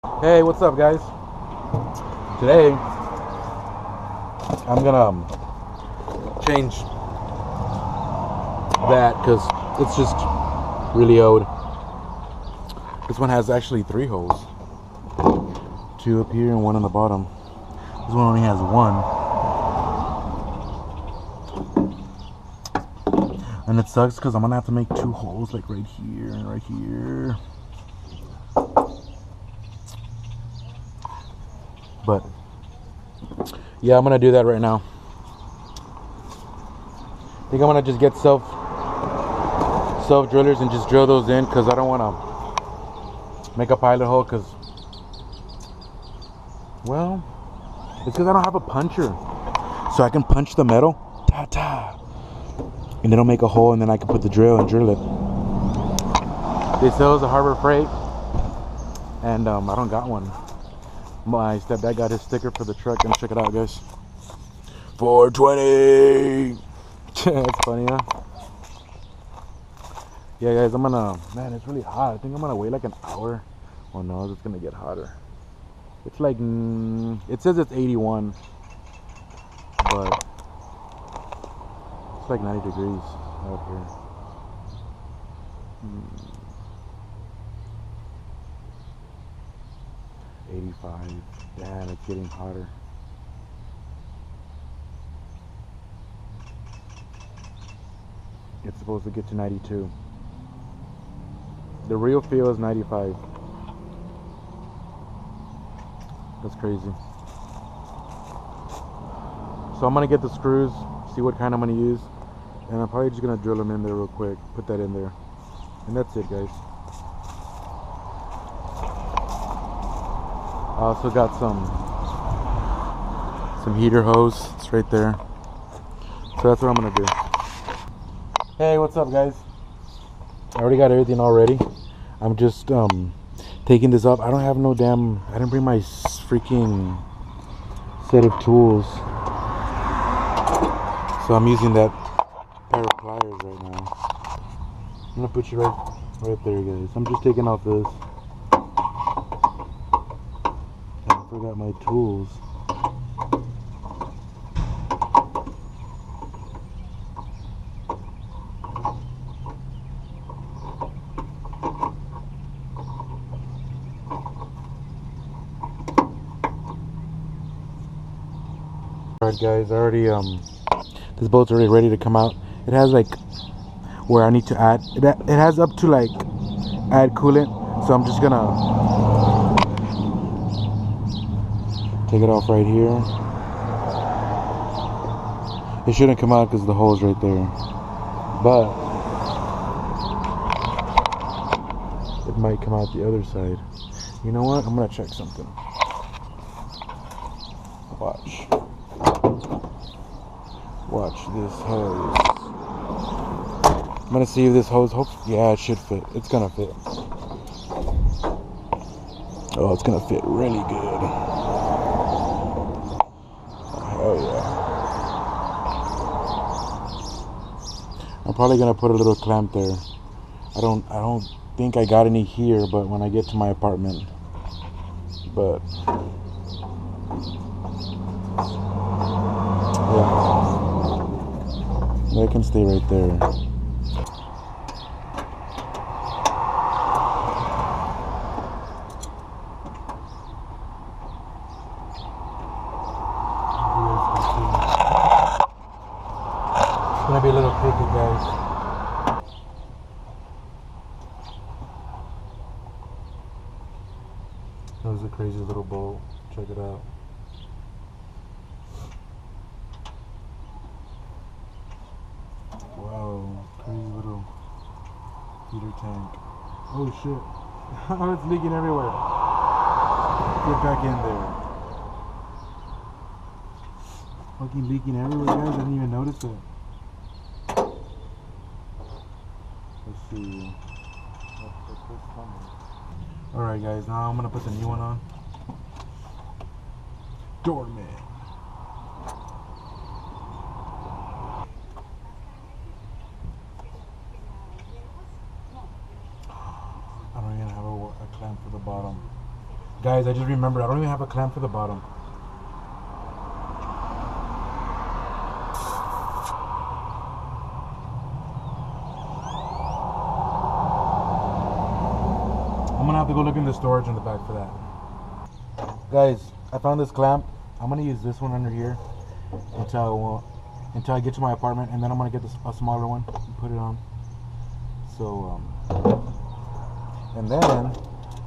Hey, what's up, guys? Today I'm gonna change that because it's just really old. This one has actually 3 holes, 2 up here and 1 on the bottom. This one only has 1, and it sucks because I'm gonna have to make 2 holes, like right here and right here. But yeah, I'm gonna do that right now. I think I'm gonna just get self drillers and just drill those in because I don't want to make a pilot hole because, well, it's because I don't have a puncher, so I can punch the metal, and it'll make a hole, and then I can put the drill and drill it. They sell as a Harbor Freight, and I don't got one. My stepdad got his sticker for the truck, and check it out, guys. 420. That's funny, huh? Yeah, guys, man, it's really hot. I think I'm gonna wait like an hour. Oh no, it's gonna get hotter. It's like, it says it's 81, but it's like 90 degrees out here. 85. Damn, it's getting hotter. It's supposed to get to 92. The real feel is 95. That's crazy. So I'm gonna get the screws, see what kind I'm gonna use, and I'm probably just gonna drill them in there real quick. Put that in there, and that's it, guys. I also got some heater hose. It's right there. So that's what I'm gonna do. Hey, what's up, guys? I already got everything all ready. I'm just taking this up. I don't have no damn. I didn't bring my freaking set of tools, so I'm using that pair of pliers right now. I'm gonna put you right there, guys. I'm just taking off this. I forgot my tools. Alright, guys, I already this boat's already ready to come out. It has like where I need to add it has up to like add coolant, so I'm just gonna take it off right here. It shouldn't come out because the hole's right there, but it might come out the other side. You know what? I'm gonna check something. Watch this hose. I'm gonna see if this hose yeah, it should fit. It's gonna fit. Oh, it's gonna fit really good. Oh yeah. I'm probably gonna put a little clamp there. I don't think I got any here, but when I get to my apartment. But yeah. They can stay right there. It's gonna be a little crooked, guys. That was a crazy little bolt. Check it out. Wow, crazy little heater tank. Oh shit. Oh, it's leaking everywhere. Get back in there. Fucking leaking everywhere, guys. I didn't even notice it. Let's see. Alright, guys, now I'm gonna put the new one on. Doorman. I don't even have a clamp for the bottom. Guys, I just remembered, I don't even have a clamp for the bottom. I'm gonna have to go look in the storage in the back for that. Guys, I found this clamp. I'm gonna use this one under here until I get to my apartment, and then I'm gonna get a smaller one and put it on. So, and then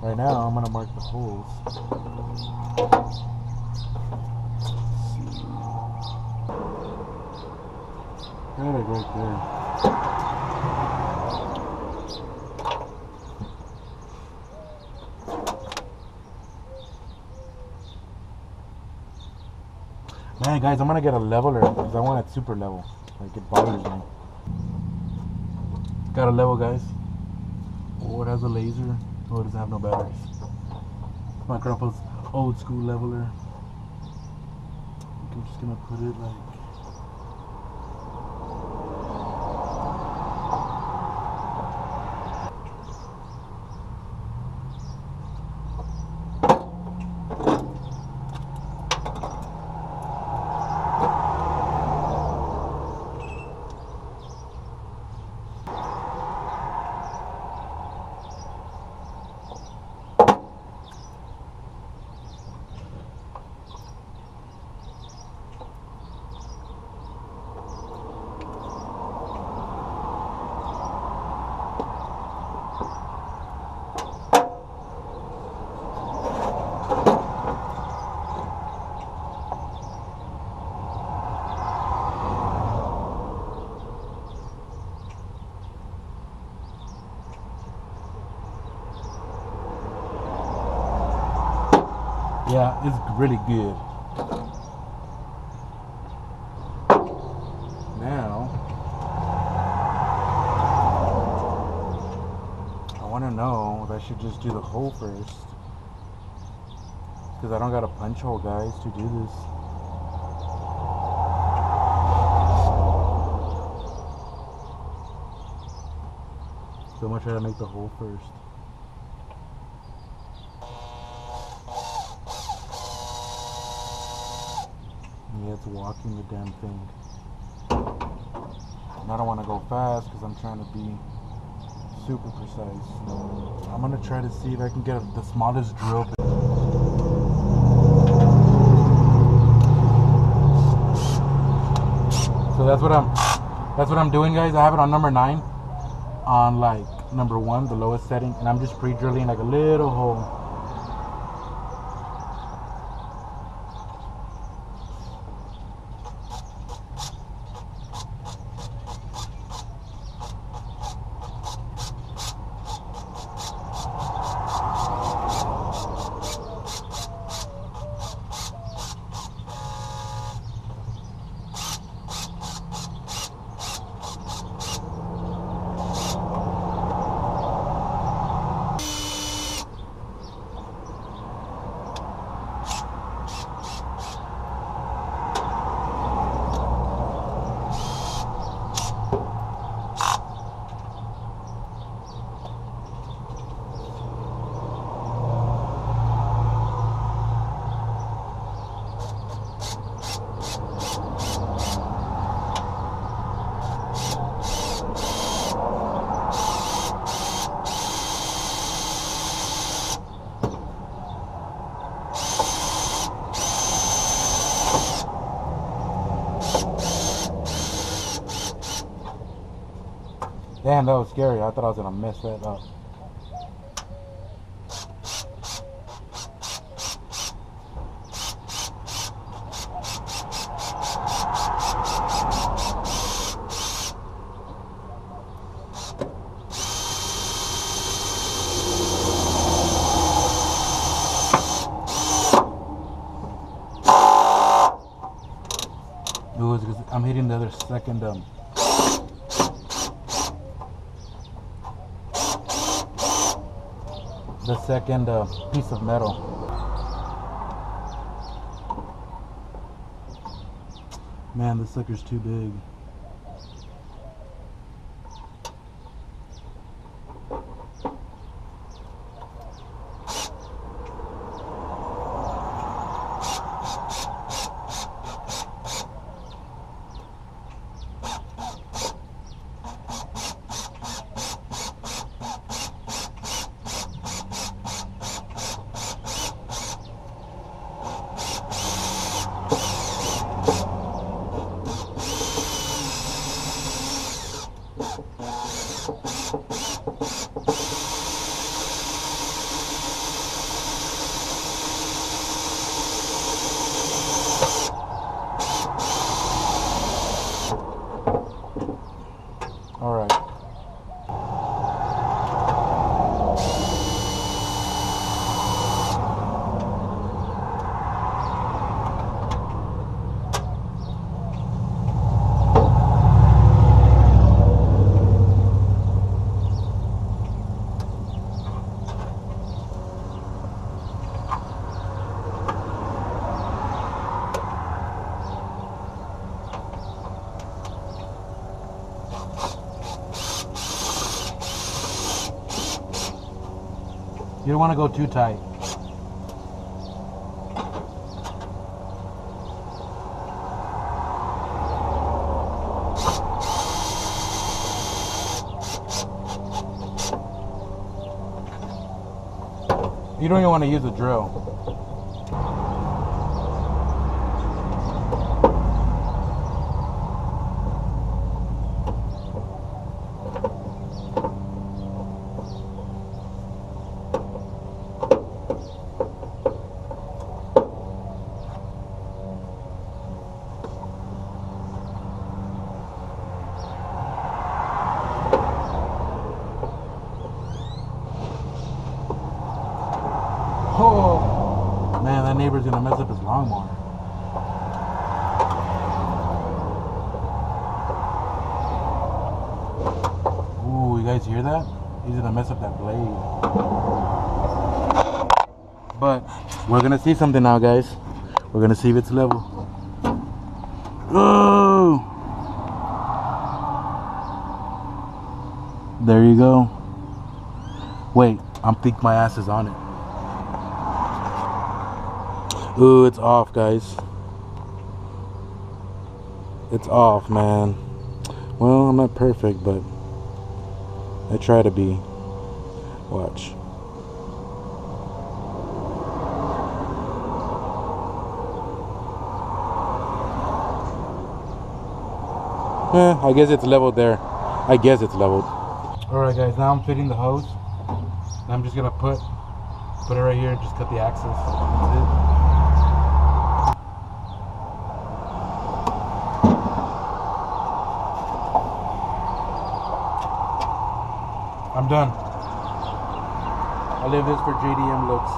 right now I'm gonna mark the holes. Got it right there. Man, guys, I'm gonna get a leveler because I want it super level. Like, it bothers me. Got a level, guys. Oh, it has a laser. Oh, it doesn't have no batteries. My grandpa's old school leveler. I'm just gonna put it like. Yeah, it's really good. Now, I want to know if I should just do the hole first. Because I don't got a punch hole, guys, to do this. So I'm going to try to make the hole first. Yeah, it's walking the damn thing. And I don't want to go fast because I'm trying to be super precise. I'm going to try to see if I can get the smallest drill bit. So that's what I'm doing, guys. I have it on number 9 on like number 1, the lowest setting, and I'm just pre-drilling like a little hole. Damn, that was scary. I thought I was gonna mess that up. Ooh, it's 'cause I'm hitting the other second piece of metal. Man, this sucker's too big. You don't want to go too tight. You don't even want to use a drill. Oh, man, that neighbor's gonna mess up his lawnmower. Ooh, you guys hear that? He's gonna mess up that blade. But we're gonna see something now, guys. We're gonna see if it's level. Oh! There you go. Wait, I'm think my ass is on it. Ooh, it's off, guys. It's off, man. Well, I'm not perfect, but I try to be. Watch. I guess it's leveled there. I guess it's leveled. Alright, guys, now I'm fitting the hose. And I'm just gonna put it right here and just cut the axis. That's it. I'm done. I leave this for JDM looks.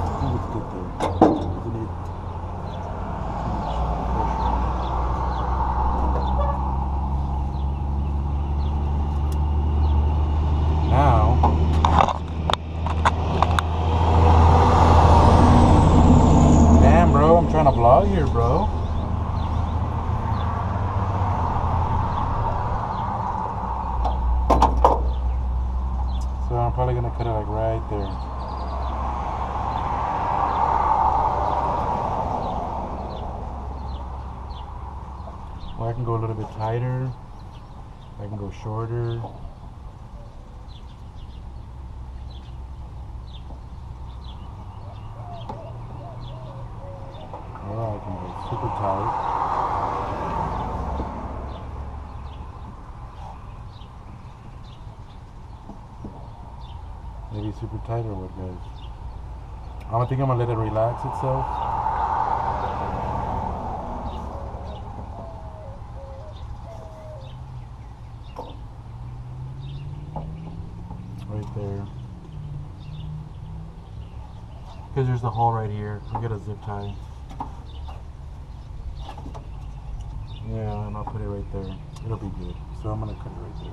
I think it's good there. Doesn't need now. Damn, bro, I'm trying to vlog here, bro. So I'm probably gonna cut it like right there. Or I can go a little bit tighter. I can go shorter. Or I can go super tight. Maybe super tight or what, guys? I think I'm gonna let it relax itself. Right there. Because there's the hole right here. I'll get a zip tie. Yeah, and I'll put it right there. It'll be good. So I'm gonna cut it right there.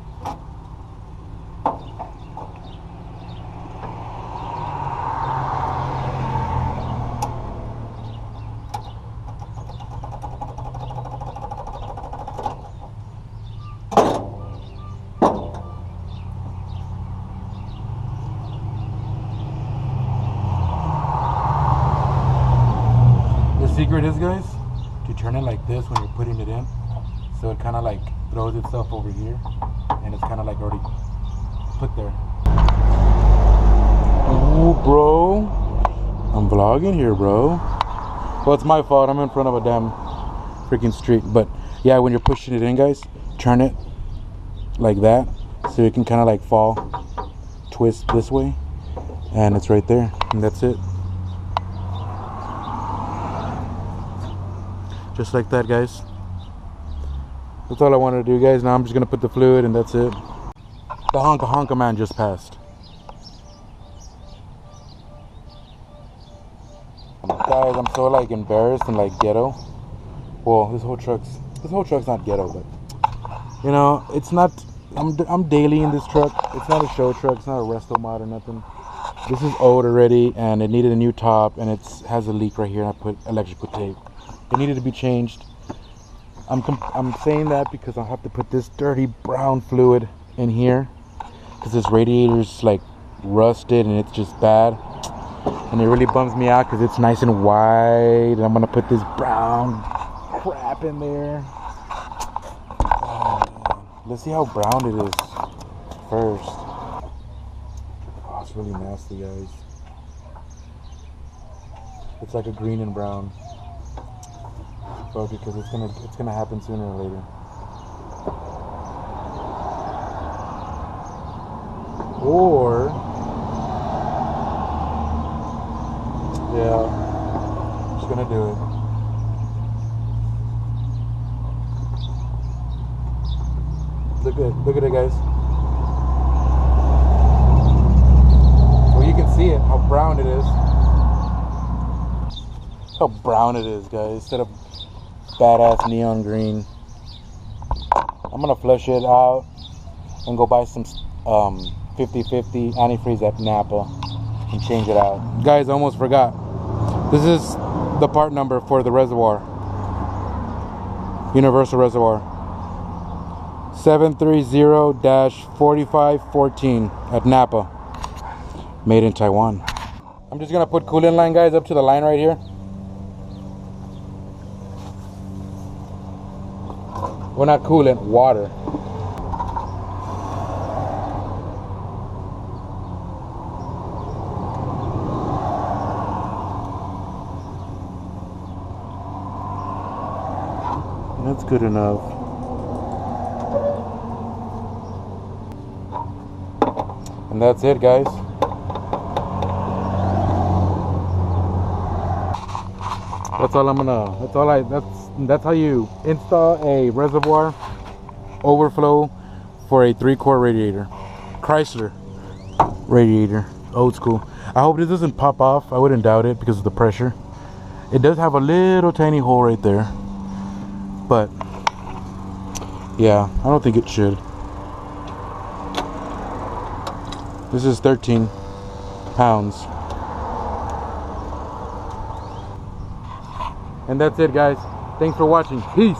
Secret is, guys, to turn it like this when you're putting it in, so it kind of like throws itself over here and it's kind of like already put there. Ooh, bro, I'm vlogging here, bro. Well, it's my fault. I'm in front of a damn freaking street. But yeah, when you're pushing it in, guys, turn it like that so it can kind of like fall, twist this way, and it's right there, and that's it. Just like that, guys. That's all I wanted to do, guys. Now I'm just gonna put the fluid and that's it. The honka man just passed. Guys, I'm so like embarrassed and like ghetto. Well, this whole truck's not ghetto, but you know, it's not. I'm daily in this truck. It's not a show truck. It's not a resto mod or nothing. This is old already, and it needed a new top, and it has a leak right here. And I put electrical tape. It needed to be changed. I'm saying that because I'll have to put this dirty brown fluid in here because this radiator's like rusted and it's just bad, and it really bums me out because it's nice and white, and I'm gonna put this brown crap in there. Let's see how brown it is first. Oh, it's really nasty, guys. It's like a green and brown, but because it's gonna happen sooner or later. Or yeah, just gonna do it. Look at it, guys. Well, you can see it, how brown it is. How brown it is, guys, instead of badass neon green. I'm gonna flush it out and go buy some 50/50 antifreeze at Napa and change it out. Guys, I almost forgot. This is the part number for the reservoir. Universal reservoir. 730-4514 at Napa. Made in Taiwan. I'm just gonna put coolant line, guys, up to the line right here. Well, not coolant, water. That's good enough. And that's it, guys. That's how you install a reservoir overflow for a 3-quart radiator. Chrysler radiator, old school. I hope this doesn't pop off. I wouldn't doubt it because of the pressure. It does have a little tiny hole right there, but yeah, I don't think it should. This is 13 pounds. And that's it, guys. Thanks for watching. Peace.